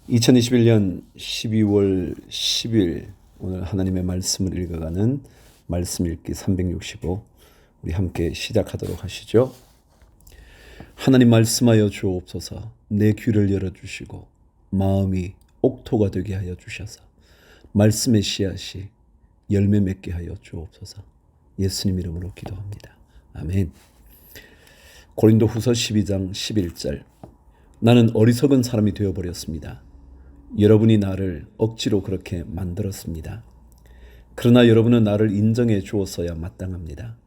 2021년 12월 10일 오늘 하나님의 말씀을 읽어가는 말씀 읽기 365 우리 함께 시작하도록 하시죠. 하나님 말씀하여 주옵소서. 내 귀를 열어주시고 마음이 옥토가 되게 하여 주셔서 말씀의 씨앗이 열매 맺게 하여 주옵소서. 예수님 이름으로 기도합니다. 아멘. 고린도후서 12장 11절 나는 어리석은 사람이 되어버렸습니다. 여러분이 나를 억지로 그렇게 만들었습니다. 그러나 여러분은 나를 인정해 주었어야 마땅합니다.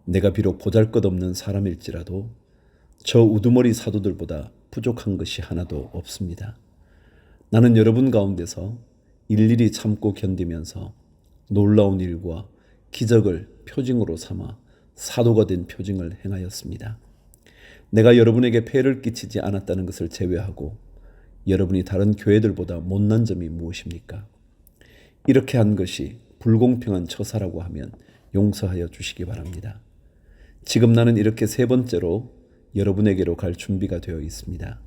내가 비록 보잘것없는 사람일지라도 저 우두머리 사도들보다 부족한 것이 하나도 없습니다. 나는 여러분 가운데서 일일이 참고 견디면서 놀라운 일과 기적을 표징으로 삼아 사도가 된 표징을 행하였습니다. 내가 여러분에게 폐를 끼치지 않았다는 것을 제외하고 여러분이 다른 교회들보다 못난 점이 무엇입니까? 이렇게 한 것이 불공평한 처사라고 하면 용서하여 주시기 바랍니다. 지금 나는 이렇게 세 번째로 여러분에게로 갈 준비가 되어 있습니다.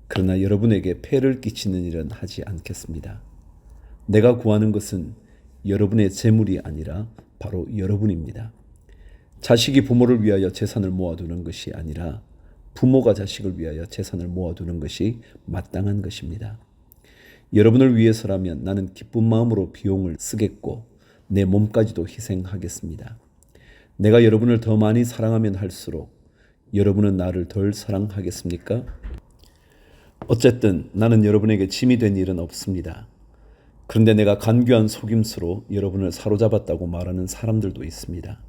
그러나 여러분에게 폐를 끼치는 일은 하지 않겠습니다. 내가 구하는 것은 여러분의 재물이 아니라 바로 여러분입니다. 자식이 부모를 위하여 재산을 모아두는 것이 아니라 부모가 자식을 위하여 재산을 모아두는 것이 마땅한 것입니다. 여러분을 위해서라면 나는 기쁜 마음으로 비용을 쓰겠고 내 몸까지도 희생하겠습니다. 내가 여러분을 더 많이 사랑하면 할수록 여러분은 나를 덜 사랑하겠습니까? 어쨌든 나는 여러분에게 짐이 된 일은 없습니다. 그런데 내가 간교한 속임수로 여러분을 사로잡았다고 말하는 사람들도 있습니다.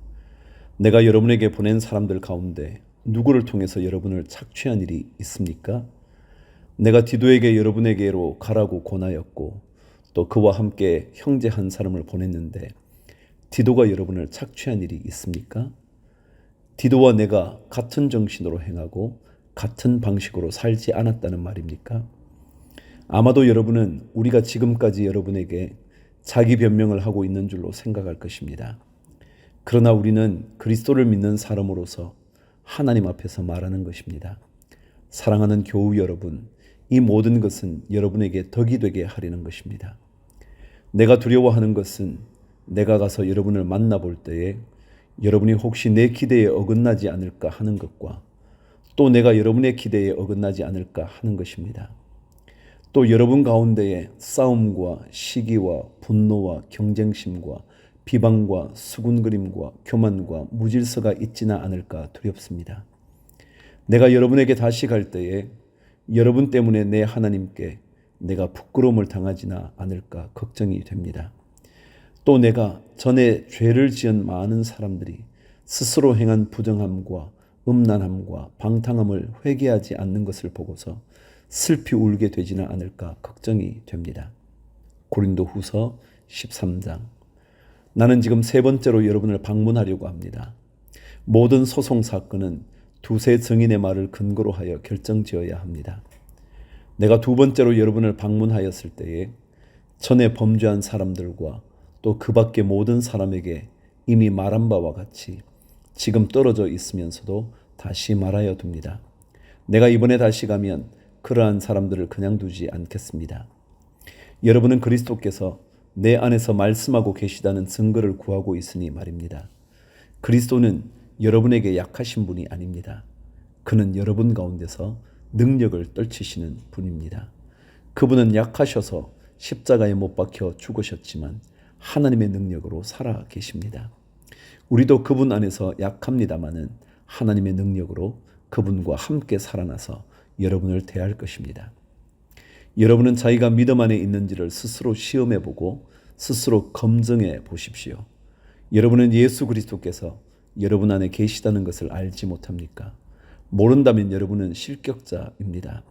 내가 여러분에게 보낸 사람들 가운데 누구를 통해서 여러분을 착취한 일이 있습니까? 내가 디도에게 여러분에게로 가라고 권하였고 또 그와 함께 형제 한 사람을 보냈는데 디도가 여러분을 착취한 일이 있습니까? 디도와 내가 같은 정신으로 행하고 같은 방식으로 살지 않았다는 말입니까? 아마도 여러분은 우리가 지금까지 여러분에게 자기 변명을 하고 있는 줄로 생각할 것입니다. 그러나 우리는 그리스도를 믿는 사람으로서 하나님 앞에서 말하는 것입니다. 사랑하는 교우 여러분, 이 모든 것은 여러분에게 덕이 되게 하려는 것입니다. 내가 두려워하는 것은 내가 가서 여러분을 만나볼 때에 여러분이 혹시 내 기대에 어긋나지 않을까 하는 것과 또 내가 여러분의 기대에 어긋나지 않을까 하는 것입니다. 또 여러분 가운데에 싸움과 시기와 분노와 경쟁심과 비방과 수군거림과 교만과 무질서가 있지는 않을까 두렵습니다. 내가 여러분에게 다시 갈 때에 여러분 때문에 내 하나님께 내가 부끄러움을 당하지나 않을까 걱정이 됩니다. 또 내가 전에 죄를 지은 많은 사람들이 스스로 행한 부정함과 음란함과 방탕함을 회개하지 않는 것을 보고서 슬피 울게 되지는 않을까 걱정이 됩니다. 고린도후서 13장 나는 지금 세 번째로 여러분을 방문하려고 합니다. 모든 소송 사건은 두세 증인의 말을 근거로 하여 결정지어야 합니다. 내가 두 번째로 여러분을 방문하였을 때에 전에 범죄한 사람들과 또 그 밖의 모든 사람에게 이미 말한 바와 같이 지금 떨어져 있으면서도 다시 말하여 둡니다. 내가 이번에 다시 가면 그러한 사람들을 그냥 두지 않겠습니다. 여러분은 그리스도께서 내 안에서 말씀하고 계시다는 증거를 구하고 있으니 말입니다. 그리스도는 여러분에게 약하신 분이 아닙니다. 그는 여러분 가운데서 능력을 떨치시는 분입니다. 그분은 약하셔서 십자가에 못 박혀 죽으셨지만 하나님의 능력으로 살아 계십니다. 우리도 그분 안에서 약합니다마는 하나님의 능력으로 그분과 함께 살아나서 여러분을 대할 것입니다. 여러분은 자기가 믿음 안에 있는지를 스스로 시험해보고 스스로 검증해 보십시오. 여러분은 예수 그리스도께서 여러분 안에 계시다는 것을 알지 못합니까? 모른다면 여러분은 실격자입니다.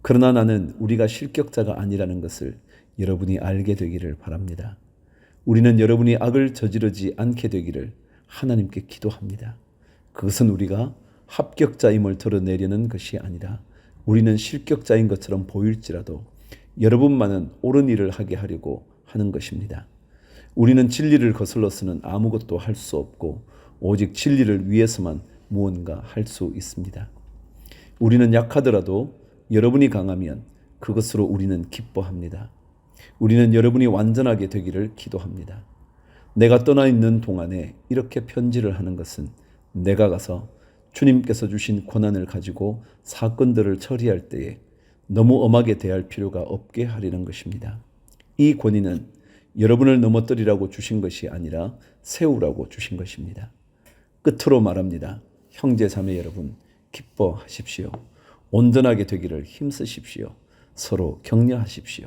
그러나 나는 우리가 실격자가 아니라는 것을 여러분이 알게 되기를 바랍니다. 우리는 여러분이 악을 저지르지 않게 되기를 하나님께 기도합니다. 그것은 우리가 합격자임을 드러내려는 것이 아니라 우리는 실격자인 것처럼 보일지라도 여러분만은 옳은 일을 하게 하려고 하는 것입니다. 우리는 진리를 거슬러서는 아무것도 할 수 없고 오직 진리를 위해서만 무언가 할 수 있습니다. 우리는 약하더라도 여러분이 강하면 그것으로 우리는 기뻐합니다. 우리는 여러분이 완전하게 되기를 기도합니다. 내가 떠나 있는 동안에 이렇게 편지를 하는 것은 내가 가서 주님께서 주신 권한을 가지고 사건들을 처리할 때에 너무 엄하게 대할 필요가 없게 하려는 것입니다. 이 권위는 여러분을 넘어뜨리라고 주신 것이 아니라 세우라고 주신 것입니다. 끝으로 말합니다. 형제 자매 여러분, 기뻐하십시오. 온전하게 되기를 힘쓰십시오. 서로 격려하십시오.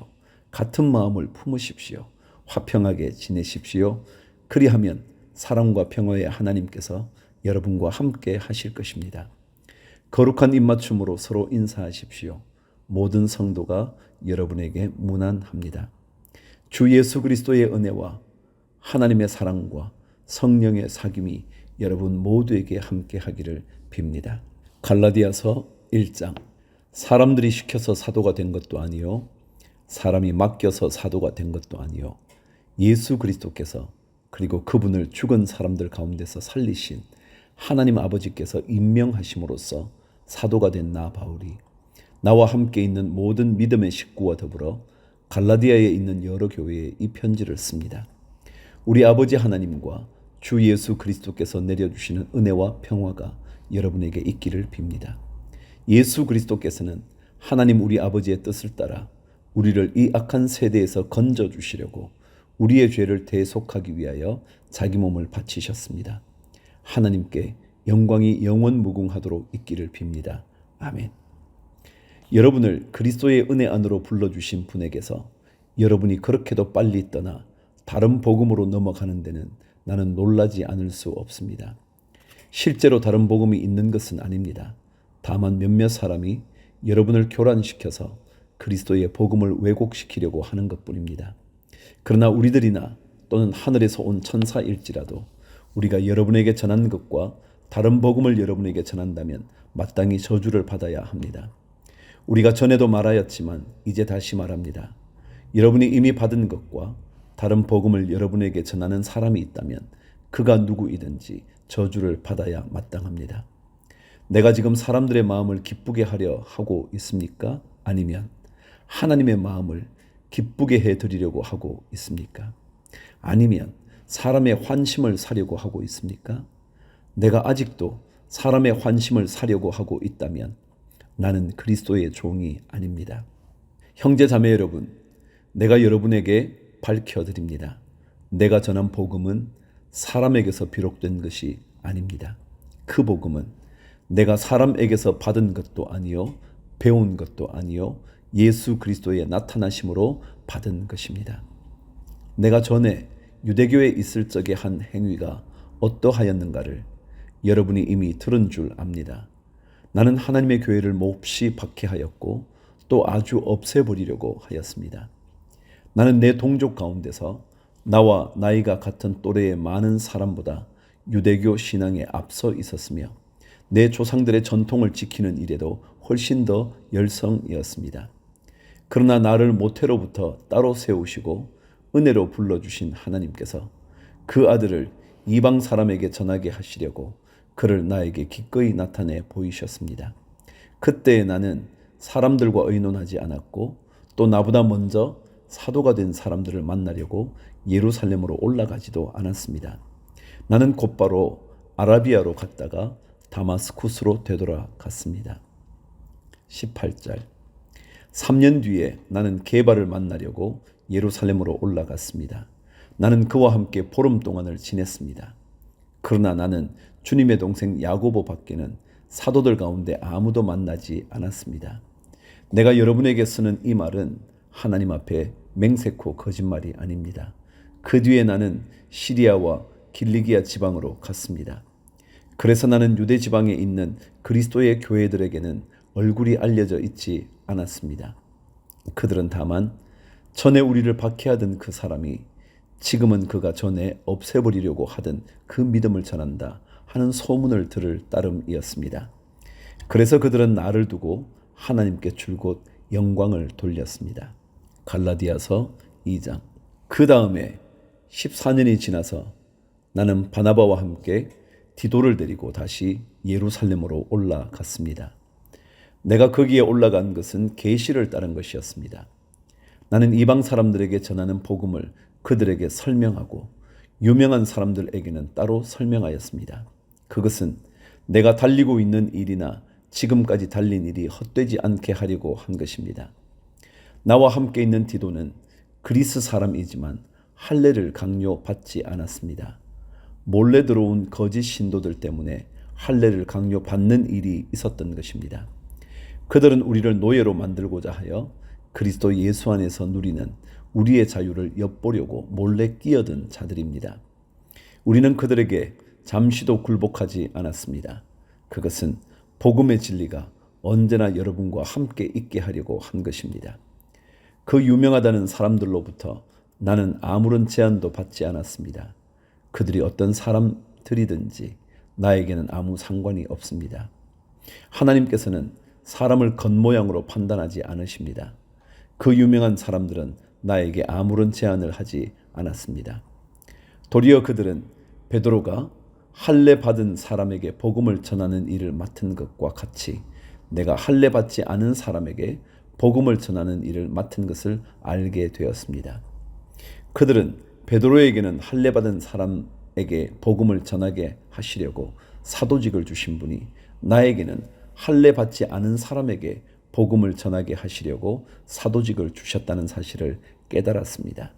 같은 마음을 품으십시오. 화평하게 지내십시오. 그리하면 사랑과 평화의 하나님께서 여러분과 함께 하실 것입니다. 거룩한 입맞춤으로 서로 인사하십시오. 모든 성도가 여러분에게 문안합니다. 주 예수 그리스도의 은혜와 하나님의 사랑과 성령의 사귐이 여러분 모두에게 함께 하기를 빕니다. 갈라디아서 1장. 사람들이 시켜서 사도가 된 것도 아니요 사람이 맡겨서 사도가 된 것도 아니요 예수 그리스도께서 그리고 그분을 죽은 사람들 가운데서 살리신 하나님 아버지께서 임명하심으로써 사도가 된 나 바울이 나와 함께 있는 모든 믿음의 식구와 더불어 갈라디아에 있는 여러 교회에 이 편지를 씁니다. 우리 아버지 하나님과 주 예수 그리스도께서 내려주시는 은혜와 평화가 여러분에게 있기를 빕니다. 예수 그리스도께서는 하나님 우리 아버지의 뜻을 따라 우리를 이 악한 세대에서 건져주시려고 우리의 죄를 대속하기 위하여 자기 몸을 바치셨습니다. 하나님께 영광이 영원 무궁하도록 있기를 빕니다. 아멘. 여러분을 그리스도의 은혜 안으로 불러주신 분에게서 여러분이 그렇게도 빨리 떠나 다른 복음으로 넘어가는 데는 나는 놀라지 않을 수 없습니다. 실제로 다른 복음이 있는 것은 아닙니다. 다만 몇몇 사람이 여러분을 교란시켜서 그리스도의 복음을 왜곡시키려고 하는 것뿐입니다. 그러나 우리들이나 또는 하늘에서 온 천사일지라도 우리가 여러분에게 전한 것과 다른 복음을 여러분에게 전한다면 마땅히 저주를 받아야 합니다. 우리가 전에도 말하였지만 이제 다시 말합니다. 여러분이 이미 받은 것과 다른 복음을 여러분에게 전하는 사람이 있다면 그가 누구이든지 저주를 받아야 마땅합니다. 내가 지금 사람들의 마음을 기쁘게 하려 하고 있습니까? 아니면 하나님의 마음을 기쁘게 해드리려고 하고 있습니까? 아니면 사람의 환심을 사려고 하고 있습니까? 내가 아직도 사람의 환심을 사려고 하고 있다면 나는 그리스도의 종이 아닙니다. 형제 자매 여러분, 내가 여러분에게 밝혀드립니다. 내가 전한 복음은 사람에게서 비록된 것이 아닙니다. 그 복음은 내가 사람에게서 받은 것도 아니요 배운 것도 아니요 예수 그리스도의 나타나심으로 받은 것입니다. 내가 전에 유대교에 있을 적에 한 행위가 어떠하였는가를 여러분이 이미 들은 줄 압니다. 나는 하나님의 교회를 몹시 박해하였고 또 아주 없애버리려고 하였습니다. 나는 내 동족 가운데서 나와 나이가 같은 또래의 많은 사람보다 유대교 신앙에 앞서 있었으며 내 조상들의 전통을 지키는 일에도 훨씬 더 열성이었습니다. 그러나 나를 모태로부터 따로 세우시고 은혜로 불러주신 하나님께서 그 아들을 이방 사람에게 전하게 하시려고 그를 나에게 기꺼이 나타내 보이셨습니다. 그때 나는 사람들과 의논하지 않았고 또 나보다 먼저 사도가 된 사람들을 만나려고 예루살렘으로 올라가지도 않았습니다. 나는 곧바로 아라비아로 갔다가 다마스쿠스로 되돌아갔습니다. 18절. 3년 뒤에 나는 게바를 만나려고 예루살렘으로 올라갔습니다. 나는 그와 함께 보름 동안을 지냈습니다. 그러나 나는 주님의 동생 야고보 밖에는 사도들 가운데 아무도 만나지 않았습니다. 내가 여러분에게 쓰는 이 말은 하나님 앞에 맹세코 거짓말이 아닙니다. 그 뒤에 나는 시리아와 길리기아 지방으로 갔습니다. 그래서 나는 유대 지방에 있는 그리스도의 교회들에게는 얼굴이 알려져 있지 않았습니다. 그들은 다만 전에 우리를 박해하던 그 사람이 지금은 그가 전에 없애버리려고 하던 그 믿음을 전한다 하는 소문을 들을 따름이었습니다. 그래서 그들은 나를 두고 하나님께 줄곧 영광을 돌렸습니다. 갈라디아서 2장. 그 다음에 14년이 지나서 나는 바나바와 함께 디도를 데리고 다시 예루살렘으로 올라갔습니다. 내가 거기에 올라간 것은 계시를 따른 것이었습니다. 나는 이방 사람들에게 전하는 복음을 그들에게 설명하고 유명한 사람들에게는 따로 설명하였습니다. 그것은 내가 달리고 있는 일이나 지금까지 달린 일이 헛되지 않게 하려고 한 것입니다. 나와 함께 있는 디도는 그리스 사람이지만 할례를 강요받지 않았습니다. 몰래 들어온 거짓 신도들 때문에 할례를 강요받는 일이 있었던 것입니다. 그들은 우리를 노예로 만들고자 하여 그리스도 예수 안에서 누리는 우리의 자유를 엿보려고 몰래 끼어든 자들입니다. 우리는 그들에게 잠시도 굴복하지 않았습니다. 그것은 복음의 진리가 언제나 여러분과 함께 있게 하려고 한 것입니다. 그 유명하다는 사람들로부터 나는 아무런 제한도 받지 않았습니다. 그들이 어떤 사람들이든지 나에게는 아무 상관이 없습니다. 하나님께서는 사람을 겉모양으로 판단하지 않으십니다. 그 유명한 사람들은 나에게 아무런 제한을 하지 않았습니다. 도리어 그들은 베드로가 할례 받은 사람에게 복음을 전하는 일을 맡은 것과 같이 내가 할례 받지 않은 사람에게 복음을 전하는 일을 맡은 것을 알게 되었습니다. 그들은 베드로에게는 할례 받은 사람에게 복음을 전하게 하시려고 사도직을 주신 분이 나에게는 할례 받지 않은 사람에게 복음을 전하게 하시려고 사도직을 주셨다는 사실을 깨달았습니다.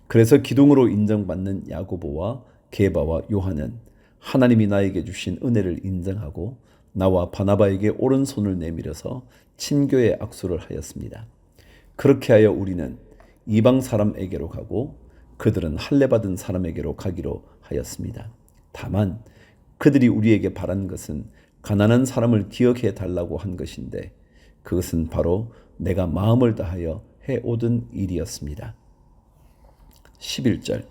그래서 기둥으로 인정받는 야고보와 게바와 요한은 하나님이 나에게 주신 은혜를 인정하고 나와 바나바에게 오른손을 내밀어서 친교의 악수를 하였습니다. 그렇게 하여 우리는 이방 사람에게로 가고 그들은 할례 받은 사람에게로 가기로 하였습니다. 다만 그들이 우리에게 바란 것은 가난한 사람을 기억해 달라고 한 것인데 그것은 바로 내가 마음을 다하여 해오던 일이었습니다. 11절.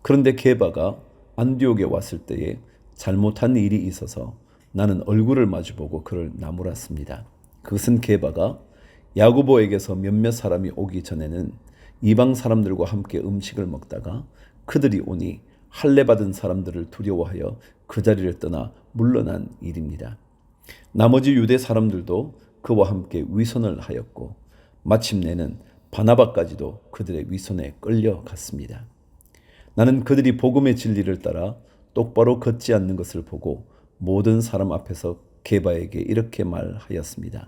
그런데 게바가 안디옥에 왔을 때에 잘못한 일이 있어서 나는 얼굴을 마주보고 그를 나무랐습니다. 그것은 게바가 야고보에게서 몇몇 사람이 오기 전에는 이방 사람들과 함께 음식을 먹다가 그들이 오니 할례 받은 사람들을 두려워하여 그 자리를 떠나 물러난 일입니다. 나머지 유대 사람들도 그와 함께 위선을 하였고 마침내는 바나바까지도 그들의 위선에 끌려갔습니다. 나는 그들이 복음의 진리를 따라 똑바로 걷지 않는 것을 보고 모든 사람 앞에서 게바에게 이렇게 말하였습니다.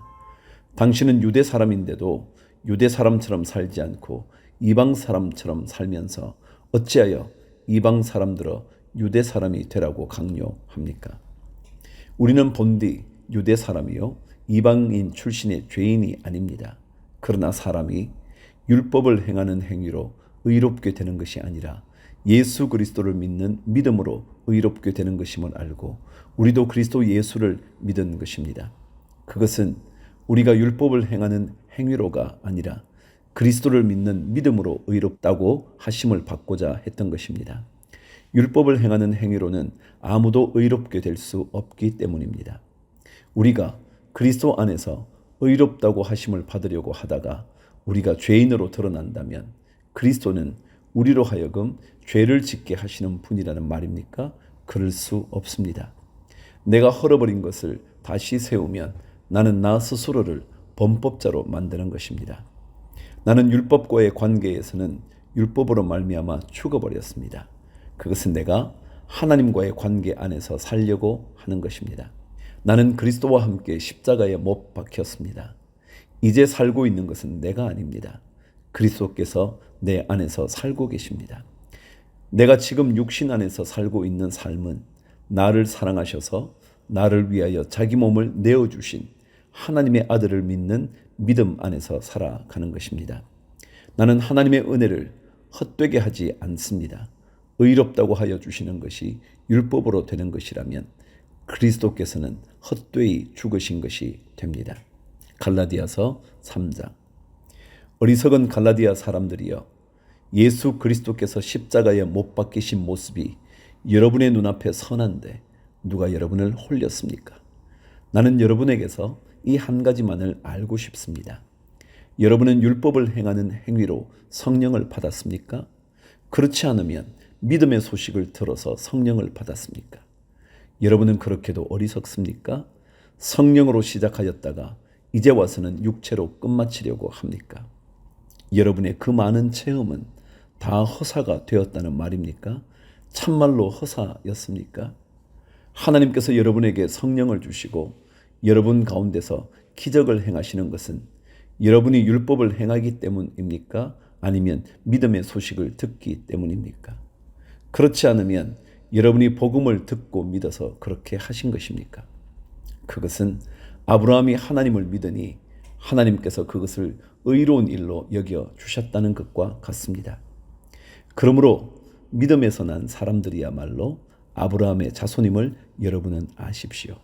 당신은 유대 사람인데도 유대 사람처럼 살지 않고 이방 사람처럼 살면서 어찌하여 이방 사람들어 유대 사람이 되라고 강요합니까? 우리는 본디 유대 사람이요 이방인 출신의 죄인이 아닙니다. 그러나 사람이 율법을 행하는 행위로 의롭게 되는 것이 아니라 예수 그리스도를 믿는 믿음으로 의롭게 되는 것임을 알고 우리도 그리스도 예수를 믿은 것입니다. 그것은 우리가 율법을 행하는 행위로가 아니라 그리스도를 믿는 믿음으로 의롭다고 하심을 받고자 했던 것입니다. 율법을 행하는 행위로는 아무도 의롭게 될 수 없기 때문입니다. 우리가 그리스도 안에서 의롭다고 하심을 받으려고 하다가 우리가 죄인으로 드러난다면 그리스도는 우리로 하여금 죄를 짓게 하시는 분이라는 말입니까? 그럴 수 없습니다. 내가 헐어버린 것을 다시 세우면 나는 나 스스로를 범법자로 만드는 것입니다. 나는 율법과의 관계에서는 율법으로 말미암아 죽어버렸습니다. 그것은 내가 하나님과의 관계 안에서 살려고 하는 것입니다. 나는 그리스도와 함께 십자가에 못 박혔습니다. 이제 살고 있는 것은 내가 아닙니다. 그리스도께서 내 안에서 살고 계십니다. 내가 지금 육신 안에서 살고 있는 삶은 나를 사랑하셔서 나를 위하여 자기 몸을 내어주신 하나님의 아들을 믿는 믿음 안에서 살아가는 것입니다. 나는 하나님의 은혜를 헛되게 하지 않습니다. 의롭다고 하여 주시는 것이 율법으로 되는 것이라면 그리스도께서는 헛되이 죽으신 것이 됩니다. 갈라디아서 3장. 어리석은 갈라디아 사람들이여, 예수 그리스도께서 십자가에 못 박히신 모습이 여러분의 눈앞에 선한데 누가 여러분을 홀렸습니까? 나는 여러분에게서 이 한 가지만을 알고 싶습니다. 여러분은 율법을 행하는 행위로 성령을 받았습니까? 그렇지 않으면 믿음의 소식을 들어서 성령을 받았습니까? 여러분은 그렇게도 어리석습니까? 성령으로 시작하였다가 이제 와서는 육체로 끝마치려고 합니까? 여러분의 그 많은 체험은 다 허사가 되었다는 말입니까? 참말로 허사였습니까? 하나님께서 여러분에게 성령을 주시고 여러분 가운데서 기적을 행하시는 것은 여러분이 율법을 행하기 때문입니까? 아니면 믿음의 소식을 듣기 때문입니까? 그렇지 않으면 여러분이 복음을 듣고 믿어서 그렇게 하신 것입니까? 그것은 아브라함이 하나님을 믿으니 하나님께서 그것을 의로운 일로 여겨 주셨다는 것과 같습니다. 그러므로 믿음에서 난 사람들이야말로 아브라함의 자손임을 여러분은 아십시오.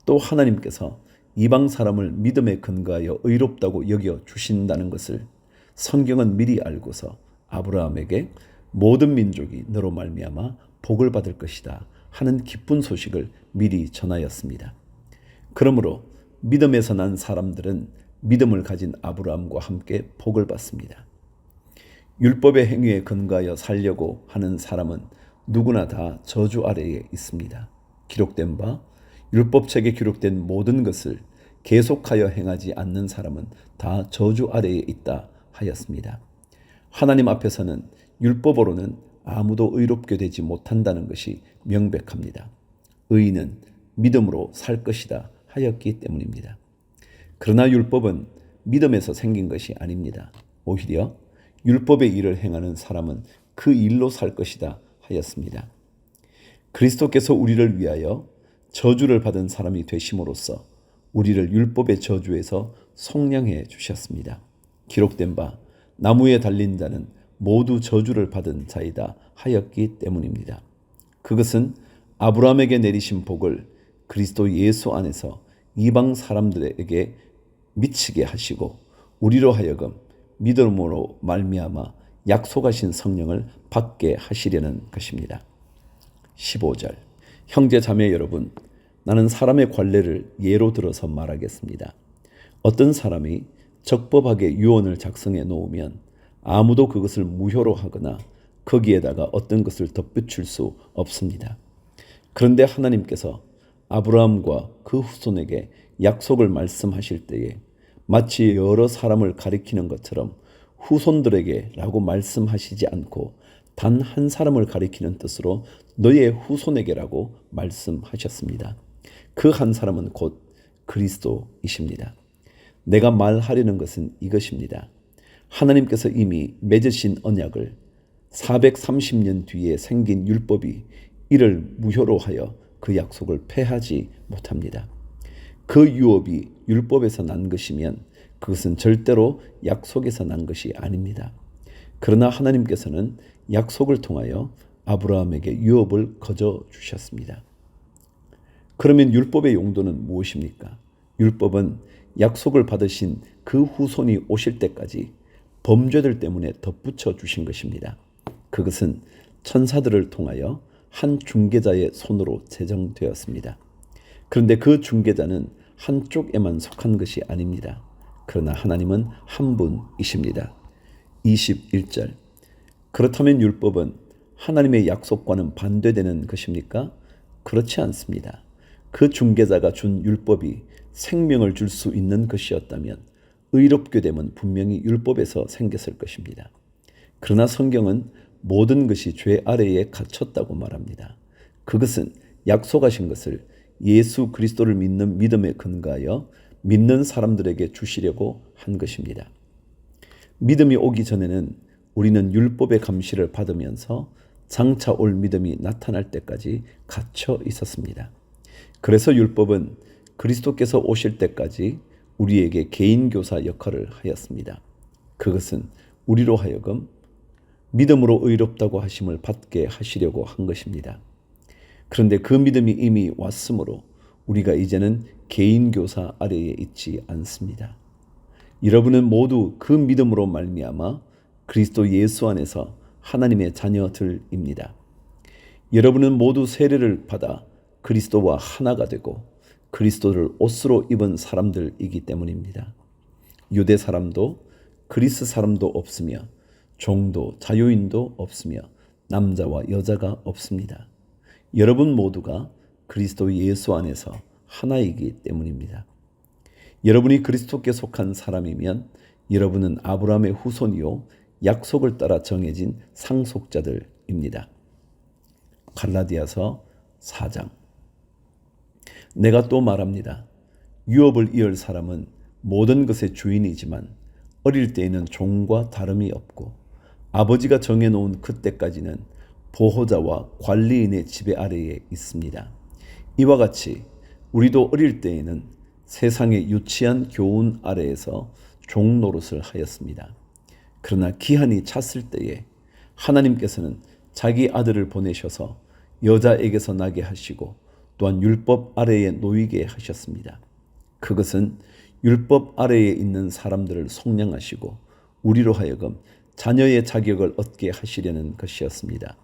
또 하나님께서 이방 사람을 믿음에 근거하여 의롭다고 여겨 주신다는 것을 성경은 미리 알고서 아브라함에게 모든 민족이 너로 말미암아 복을 받을 것이다 하는 기쁜 소식을 미리 전하였습니다. 그러므로 믿음에서 난 사람들은 믿음을 가진 아브라함과 함께 복을 받습니다. 율법의 행위에 근거하여 살려고 하는 사람은 누구나 다 저주 아래에 있습니다. 기록된 바 율법책에 기록된 모든 것을 계속하여 행하지 않는 사람은 다 저주 아래에 있다 하였습니다. 하나님 앞에서는 율법으로는 아무도 의롭게 되지 못한다는 것이 명백합니다. 의인은 믿음으로 살 것이다 하였기 때문입니다. 그러나 율법은 믿음에서 생긴 것이 아닙니다. 오히려 율법의 일을 행하는 사람은 그 일로 살 것이다 하였습니다. 그리스도께서 우리를 위하여 저주를 받은 사람이 되심으로써 우리를 율법의 저주에서 속량해 주셨습니다. 기록된 바 나무에 달린 자는 모두 저주를 받은 자이다 하였기 때문입니다. 그것은 아브라함에게 내리신 복을 그리스도 예수 안에서 이방 사람들에게 미치게 하시고 우리로 하여금 믿음으로 말미암아 약속하신 성령을 받게 하시려는 것입니다. 15절 형제 자매 여러분, 나는 사람의 관례를 예로 들어서 말하겠습니다. 어떤 사람이 적법하게 유언을 작성해 놓으면 아무도 그것을 무효로 하거나 거기에다가 어떤 것을 덧붙일 수 없습니다. 그런데 하나님께서 아브라함과 그 후손에게 약속을 말씀하실 때에 마치 여러 사람을 가리키는 것처럼 후손들에게 라고 말씀하시지 않고 단 한 사람을 가리키는 뜻으로 너의 후손에게라고 말씀하셨습니다. 그 한 사람은 곧 그리스도이십니다. 내가 말하려는 것은 이것입니다. 하나님께서 이미 맺으신 언약을 430년 뒤에 생긴 율법이 이를 무효로 하여 그 약속을 폐하지 못합니다. 그 유업이 율법에서 난 것이면 그것은 절대로 약속에서 난 것이 아닙니다. 그러나 하나님께서는 약속을 통하여 아브라함에게 유업을 거저 주셨습니다. 그러면 율법의 용도는 무엇입니까? 율법은 약속을 받으신 그 후손이 오실 때까지 범죄들 때문에 덧붙여 주신 것입니다. 그것은 천사들을 통하여 한 중개자의 손으로 제정되었습니다. 그런데 그 중개자는 한쪽에만 속한 것이 아닙니다. 그러나 하나님은 한 분이십니다. 21절 그렇다면 율법은 하나님의 약속과는 반대되는 것입니까? 그렇지 않습니다. 그 중개자가 준 율법이 생명을 줄 수 있는 것이었다면 의롭게 됨은 분명히 율법에서 생겼을 것입니다. 그러나 성경은 모든 것이 죄 아래에 갇혔다고 말합니다. 그것은 약속하신 것을 예수 그리스도를 믿는 믿음에 근거하여 믿는 사람들에게 주시려고 한 것입니다. 믿음이 오기 전에는 우리는 율법의 감시를 받으면서 장차 올 믿음이 나타날 때까지 갇혀 있었습니다. 그래서 율법은 그리스도께서 오실 때까지 우리에게 개인교사 역할을 하였습니다. 그것은 우리로 하여금 믿음으로 의롭다고 하심을 받게 하시려고 한 것입니다. 그런데 그 믿음이 이미 왔으므로 우리가 이제는 개인교사 아래에 있지 않습니다. 여러분은 모두 그 믿음으로 말미암아 그리스도 예수 안에서 하나님의 자녀들입니다. 여러분은 모두 세례를 받아 그리스도와 하나가 되고 그리스도를 옷으로 입은 사람들이기 때문입니다. 유대 사람도 그리스 사람도 없으며 종도 자유인도 없으며 남자와 여자가 없습니다. 여러분 모두가 그리스도 예수 안에서 하나이기 때문입니다. 여러분이 그리스도께 속한 사람이면 여러분은 아브라함의 후손이요 약속을 따라 정해진 상속자들입니다. 갈라디아서 4장. 내가 또 말합니다. 유업을 이을 사람은 모든 것의 주인이지만 어릴 때에는 종과 다름이 없고 아버지가 정해놓은 그때까지는 보호자와 관리인의 지배 아래에 있습니다. 이와 같이 우리도 어릴 때에는 세상의 유치한 교훈 아래에서 종 노릇을 하였습니다. 그러나 기한이 찼을 때에 하나님께서는 자기 아들을 보내셔서 여자에게서 나게 하시고 또한 율법 아래에 놓이게 하셨습니다. 그것은 율법 아래에 있는 사람들을 속량하시고 우리로 하여금 자녀의 자격을 얻게 하시려는 것이었습니다.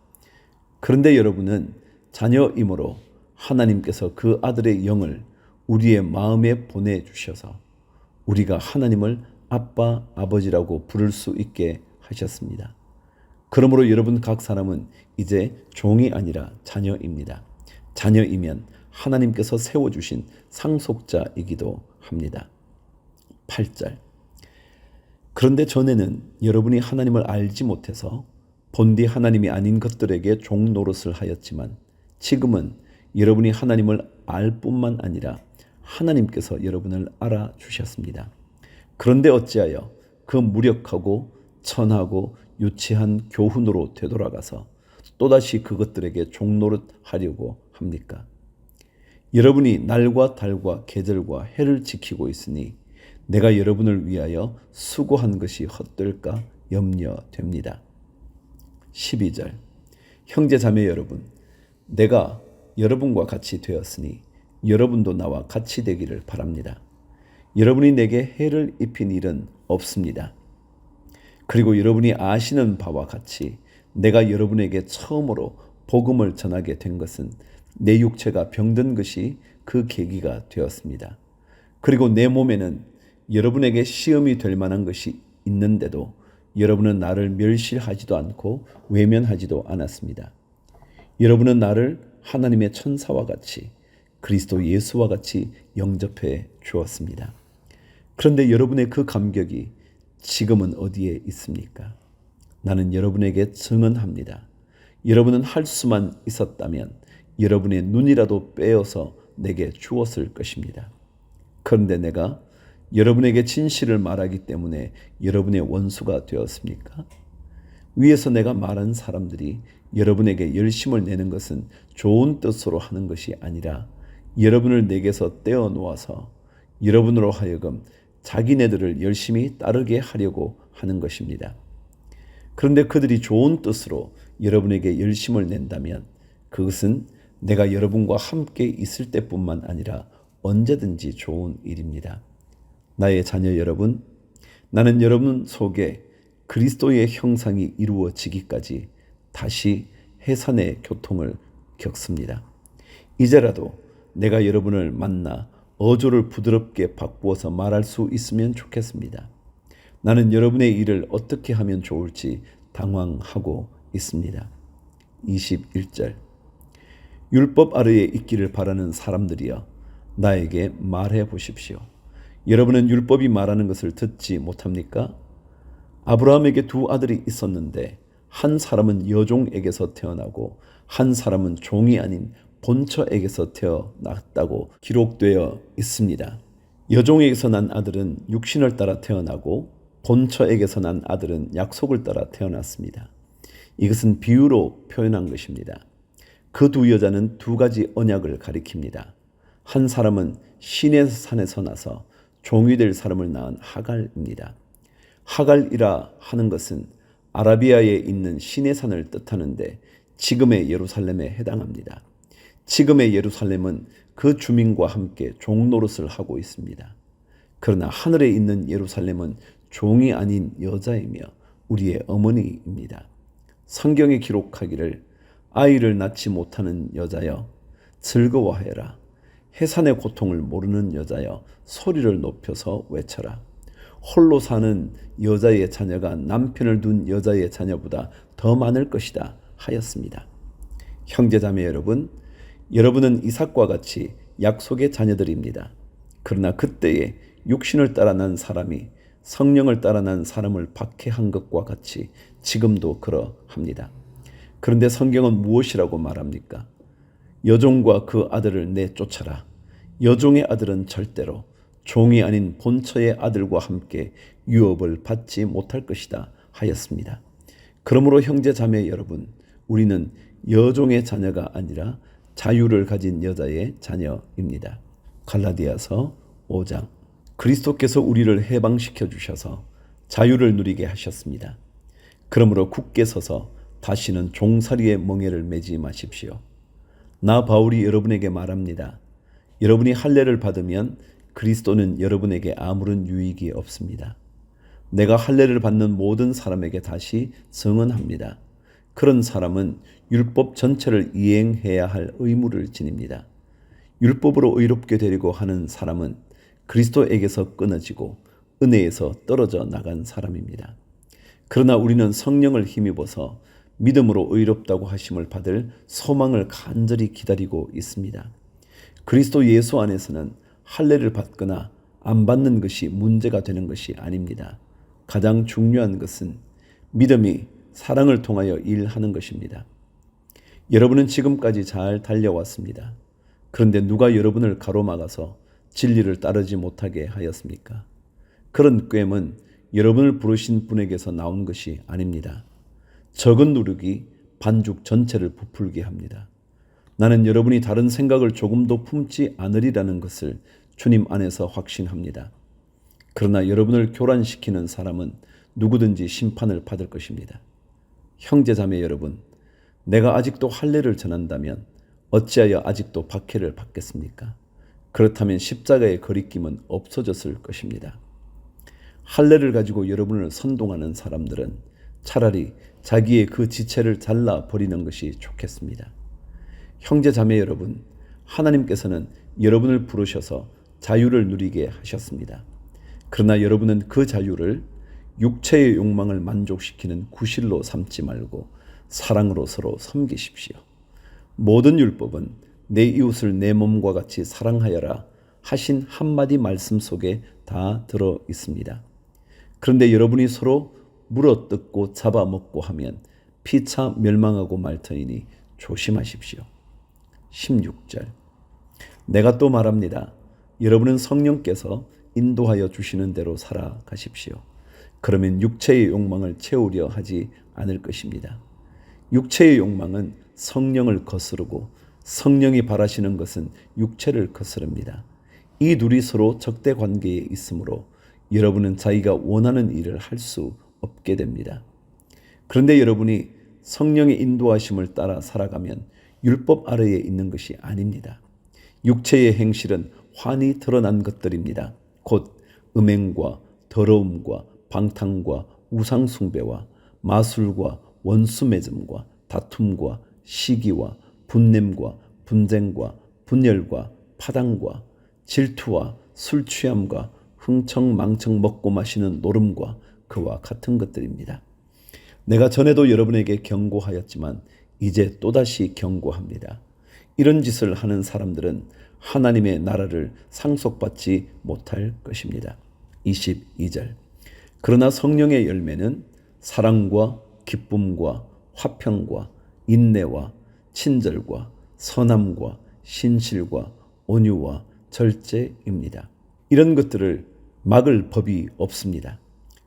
그런데 여러분은 자녀이므로 하나님께서 그 아들의 영을 우리의 마음에 보내주셔서 우리가 하나님을 아빠, 아버지라고 부를 수 있게 하셨습니다. 그러므로 여러분 각 사람은 이제 종이 아니라 자녀입니다. 자녀이면 하나님께서 세워주신 상속자이기도 합니다. 8절. 그런데 전에는 여러분이 하나님을 알지 못해서 본디 하나님이 아닌 것들에게 종 노릇을 하였지만 지금은 여러분이 하나님을 알 뿐만 아니라 하나님께서 여러분을 알아주셨습니다. 그런데 어찌하여 그 무력하고 천하고 유치한 교훈으로 되돌아가서 또다시 그것들에게 종노릇하려고 합니까? 여러분이 날과 달과 계절과 해를 지키고 있으니 내가 여러분을 위하여 수고한 것이 헛될까 염려됩니다. 12절. 형제 자매 여러분, 내가 여러분과 같이 되었으니 여러분도 나와 같이 되기를 바랍니다. 여러분이 내게 해를 입힌 일은 없습니다. 그리고 여러분이 아시는 바와 같이 내가 여러분에게 처음으로 복음을 전하게 된 것은 내 육체가 병든 것이 그 계기가 되었습니다. 그리고 내 몸에는 여러분에게 시험이 될 만한 것이 있는데도 여러분은 나를 멸시하지도 않고 외면하지도 않았습니다. 여러분은 나를 하나님의 천사와 같이 그리스도 예수와 같이 영접해 주었습니다. 그런데 여러분의 그 감격이 지금은 어디에 있습니까? 나는 여러분에게 증언합니다. 여러분은 할 수만 있었다면 여러분의 눈이라도 빼어서 내게 주었을 것입니다. 그런데 내가 여러분에게 진실을 말하기 때문에 여러분의 원수가 되었습니까? 위에서 내가 말한 사람들이 여러분에게 열심을 내는 것은 좋은 뜻으로 하는 것이 아니라 여러분을 내게서 떼어 놓아서 여러분으로 하여금 자기네들을 열심히 따르게 하려고 하는 것입니다. 그런데 그들이 좋은 뜻으로 여러분에게 열심을 낸다면 그것은 내가 여러분과 함께 있을 때뿐만 아니라 언제든지 좋은 일입니다. 나의 자녀 여러분, 나는 여러분 속에 그리스도의 형상이 이루어지기까지 다시 해산의 교통을 겪습니다. 이제라도 내가 여러분을 만나 어조를 부드럽게 바꾸어서 말할 수 있으면 좋겠습니다. 나는 여러분의 일을 어떻게 하면 좋을지 당황하고 있습니다. 21절. 율법 아래에 있기를 바라는 사람들이여 나에게 말해 보십시오. 여러분은 율법이 말하는 것을 듣지 못합니까? 아브라함에게 두 아들이 있었는데 한 사람은 여종에게서 태어나고 한 사람은 종이 아닌 본처에게서 태어났다고 기록되어 있습니다. 여종에게서 난 아들은 육신을 따라 태어나고 본처에게서 난 아들은 약속을 따라 태어났습니다. 이것은 비유로 표현한 것입니다. 그 두 여자는 두 가지 언약을 가리킵니다. 한 사람은 시내 산에서 나서 종이 될 사람을 낳은 하갈입니다. 하갈이라 하는 것은 아라비아에 있는 시내산을 뜻하는데 지금의 예루살렘에 해당합니다. 지금의 예루살렘은 그 주민과 함께 종노릇을 하고 있습니다. 그러나 하늘에 있는 예루살렘은 종이 아닌 여자이며 우리의 어머니입니다. 성경에 기록하기를 아이를 낳지 못하는 여자여 즐거워해라. 해산의 고통을 모르는 여자여 소리를 높여서 외쳐라. 홀로 사는 여자의 자녀가 남편을 둔 여자의 자녀보다 더 많을 것이다 하였습니다. 형제자매 여러분, 여러분은 이삭과 같이 약속의 자녀들입니다. 그러나 그때에 육신을 따라 난 사람이 성령을 따라 난 사람을 박해한 것과 같이 지금도 그러합니다. 그런데 성경은 무엇이라고 말합니까? 여종과 그 아들을 내쫓아라. 여종의 아들은 절대로 종이 아닌 본처의 아들과 함께 유업을 받지 못할 것이다 하였습니다. 그러므로 형제 자매 여러분, 우리는 여종의 자녀가 아니라 자유를 가진 여자의 자녀입니다. 갈라디아서 5장. 그리스도께서 우리를 해방시켜 주셔서 자유를 누리게 하셨습니다. 그러므로 굳게 서서 다시는 종살이의 멍에를 매지 마십시오. 나 바울이 여러분에게 말합니다. 여러분이 할례를 받으면 그리스도는 여러분에게 아무런 유익이 없습니다. 내가 할례를 받는 모든 사람에게 다시 증언합니다. 그런 사람은 율법 전체를 이행해야 할 의무를 지닙니다. 율법으로 의롭게 되려고 하는 사람은 그리스도에게서 끊어지고 은혜에서 떨어져 나간 사람입니다. 그러나 우리는 성령을 힘입어서 믿음으로 의롭다고 하심을 받을 소망을 간절히 기다리고 있습니다. 그리스도 예수 안에서는 할례를 받거나 안 받는 것이 문제가 되는 것이 아닙니다. 가장 중요한 것은 믿음이 사랑을 통하여 일하는 것입니다. 여러분은 지금까지 잘 달려왔습니다. 그런데 누가 여러분을 가로막아서 진리를 따르지 못하게 하였습니까? 그런 꾀은 여러분을 부르신 분에게서 나온 것이 아닙니다. 적은 누룩이 반죽 전체를 부풀게 합니다. 나는 여러분이 다른 생각을 조금도 품지 않으리라는 것을 주님 안에서 확신합니다. 그러나 여러분을 교란시키는 사람은 누구든지 심판을 받을 것입니다. 형제자매 여러분, 내가 아직도 할례를 전한다면 어찌하여 아직도 박해를 받겠습니까? 그렇다면 십자가의 거리낌은 없어졌을 것입니다. 할례를 가지고 여러분을 선동하는 사람들은 차라리 자기의 그 지체를 잘라 버리는 것이 좋겠습니다. 형제자매 여러분, 하나님께서는 여러분을 부르셔서 자유를 누리게 하셨습니다. 그러나 여러분은 그 자유를 육체의 욕망을 만족시키는 구실로 삼지 말고 사랑으로 서로 섬기십시오. 모든 율법은 내 이웃을 내 몸과 같이 사랑하여라 하신 한마디 말씀 속에 다 들어 있습니다. 그런데 여러분이 서로 물어뜯고 잡아먹고 하면 피차 멸망하고 말 터이니 조심하십시오. 16절. 내가 또 말합니다. 여러분은 성령께서 인도하여 주시는 대로 살아가십시오. 그러면 육체의 욕망을 채우려 하지 않을 것입니다. 육체의 욕망은 성령을 거스르고 성령이 바라시는 것은 육체를 거스릅니다. 이 둘이 서로 적대 관계에 있으므로 여러분은 자기가 원하는 일을 할 수 없게 됩니다. 그런데 여러분이 성령의 인도하심을 따라 살아가면 율법 아래에 있는 것이 아닙니다. 육체의 행실은 환히 드러난 것들입니다. 곧 음행과 더러움과 방탕과 우상숭배와 마술과 원수매점과 다툼과 시기와 분냄과 분쟁과 분열과 파당과 질투와 술취함과 흥청망청 먹고 마시는 노름과 그와 같은 것들입니다. 내가 전에도 여러분에게 경고하였지만 이제 또다시 경고합니다. 이런 짓을 하는 사람들은 하나님의 나라를 상속받지 못할 것입니다. 22절. 그러나 성령의 열매는 사랑과 기쁨과 화평과 인내와 친절과 선함과 신실과 온유와 절제입니다. 이런 것들을 막을 법이 없습니다.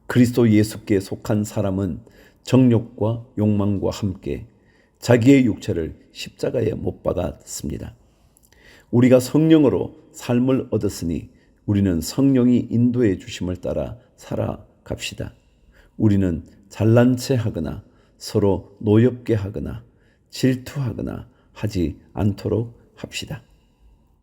그리스도 예수께 속한 사람은 정욕과 욕망과 함께 자기의 육체를 십자가에 못 박았습니다. 우리가 성령으로 삶을 얻었으니 우리는 성령이 인도해 주심을 따라 살아갑시다. 우리는 잘난 체 하거나 서로 노엽게 하거나 질투하거나 하지 않도록 합시다.